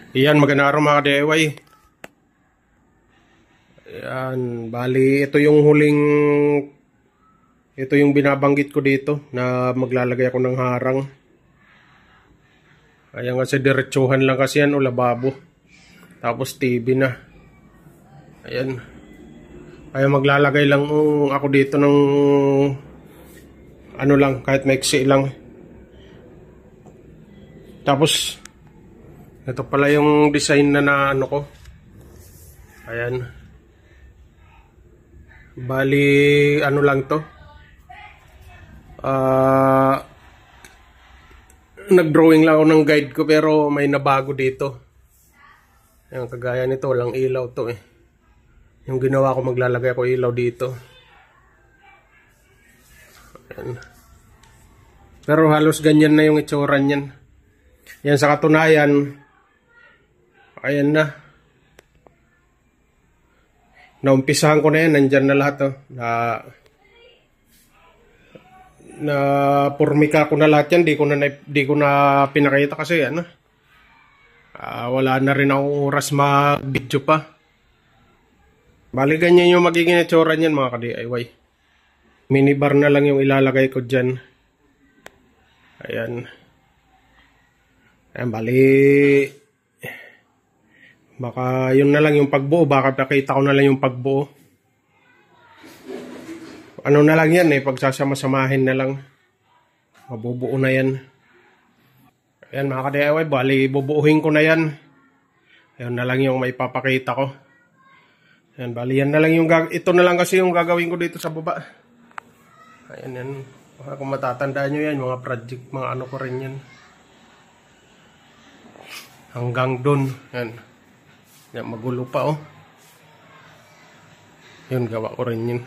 Iyan, magandang araw mga ka-DIY. Ayan, bali ito yung binabanggit ko dito na maglalagay ako ng harang. Ayan kasi diretsuhan lang kasi yan o lababo. Tapos TV na. Ayan. Kaya maglalagay lang ako dito ng ano lang, kahit maiksi lang. Tapos ito pala yung design na ano ko. Ayan. Bali, ano lang to. Nag-drawing lang ako ng guide ko pero may nabago dito. Ayan, kagaya nito, walang ilaw to eh. Yung ginawa ko, maglalagay ako ilaw dito. Ayan. Pero halos ganyan na yung itsura niyan. Yan sa katunayan. Ayan na. Naumpisahan ko na yan. Nandyan na lahat. Oh. Na purmika ko na lahat yan. Di ko na pinakita kasi ano. Wala na rin akong oras mag-video pa. Bali ganyan yung magiging itsura niyan mga ka-DIY. Minibar na lang yung ilalagay ko dyan. Ayan. Ayan, bali. Baka yun na lang yung pagbuo. Baka pakita ko na lang yung pagbuo. Ano na lang yan eh. Pagsasama-samahin na lang. Mabubuo na yan. Ayan mga ka-DIY. Bali bubuuhin ko na yan. Ayan na lang yung may papakita ko. Ayan bali yan na lang yung ito na lang kasi yung gagawin ko dito sa baba. Ayan yan. Kung matatandaan nyo yan. Mga project. Mga ano ko rin yan. Hanggang dun. Ayan. Yan, magulo pa oh. Yun, gawa ko rin yun.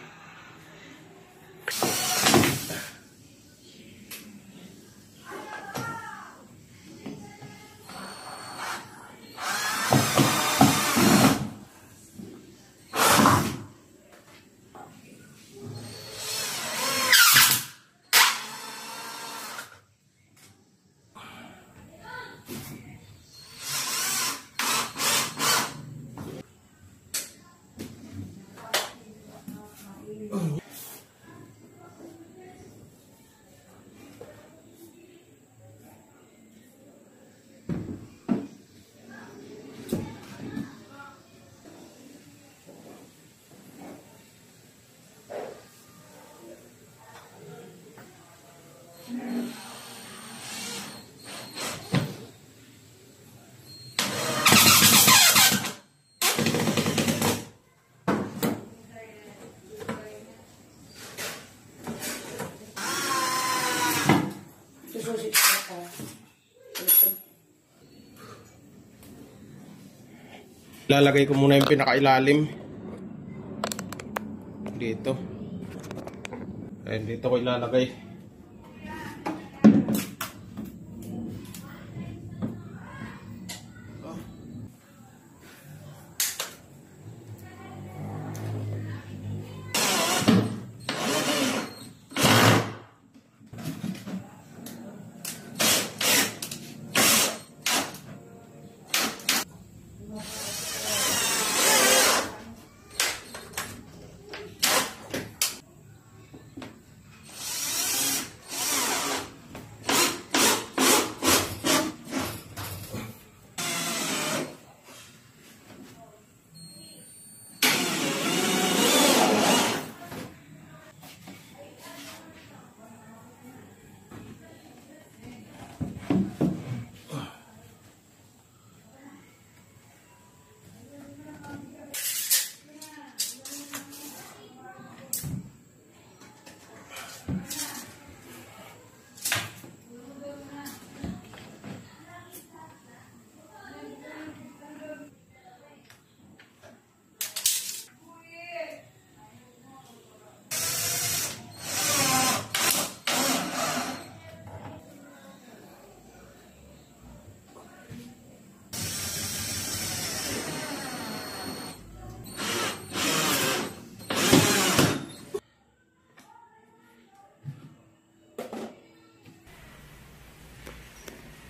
Lalagay ko muna yung pinakailalim dito. Ayan, dito ko ilalagay.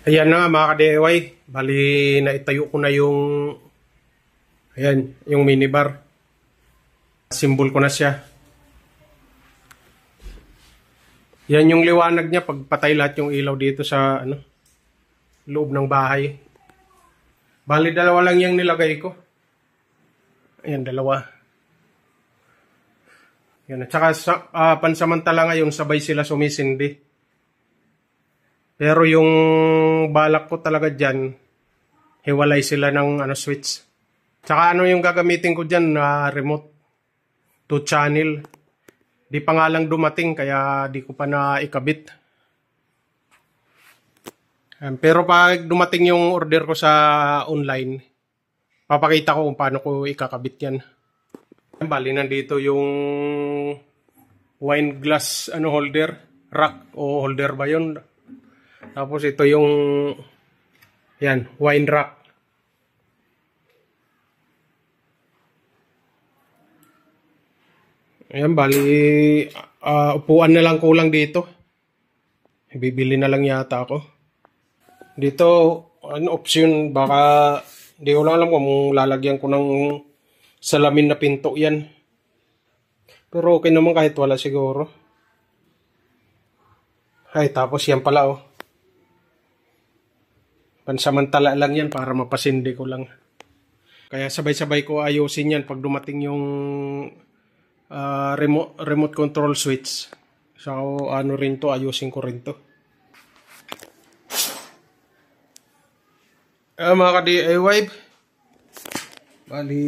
Ayan na nga mga ka-DIY. Bali, naitayo ko na yung, ayan, yung minibar. Symbol ko na siya. Yan yung liwanag niya pag patay lahat yung ilaw dito sa loob ng bahay. Bali, dalawa lang yung nilagay ko. Ayan, dalawa. Yan. At saka pansamantala nga yung sabay sila sumisindi. Pero yung balak ko talaga dyan, hiwalay sila ng switch. Tsaka yung gagamitin ko dyan na remote to channel. Di pa nga lang dumating kaya di ko pa na ikabit. Pero pag dumating yung order ko sa online, papakita ko kung paano ko ikakabit yan. Bali, nandito yung wine glass holder, rack o holder ba yun? Tapos ito yung yan, wine rack. Ayan, bali upuan na lang kulang dito. Bibili na lang yata ako. Dito, option, baka hindi ko lang alam kung lalagyan ko ng salamin na pinto yan. Pero okay naman kahit wala siguro. Ay, tapos yan pala pansamantala lang yan para mapasindi ko lang. Kaya sabay-sabay ko ayusin yan pag dumating yung remote control switch. So rin to, ayusin ko rin to. Mga ka-DIY, bali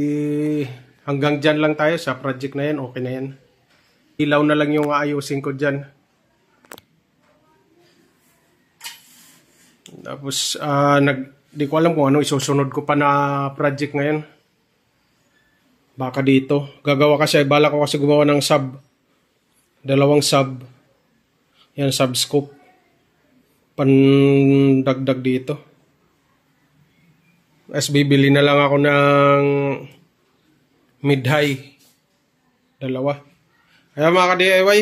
hanggang dyan lang tayo sa project na yan. Okay na yan. Ilaw na lang yung ayusin ko dyan. Tapos di ko alam kung ano isusunod ko pa na project ngayon. Baka dito. Gagawa kasi, bala ko kasi gumawa ng sub. Dalawang sub. Yan, sub scope. Pandagdag dito. As bibili na lang ako ng mid-high. Dalawa. Kaya mga ka-DIY,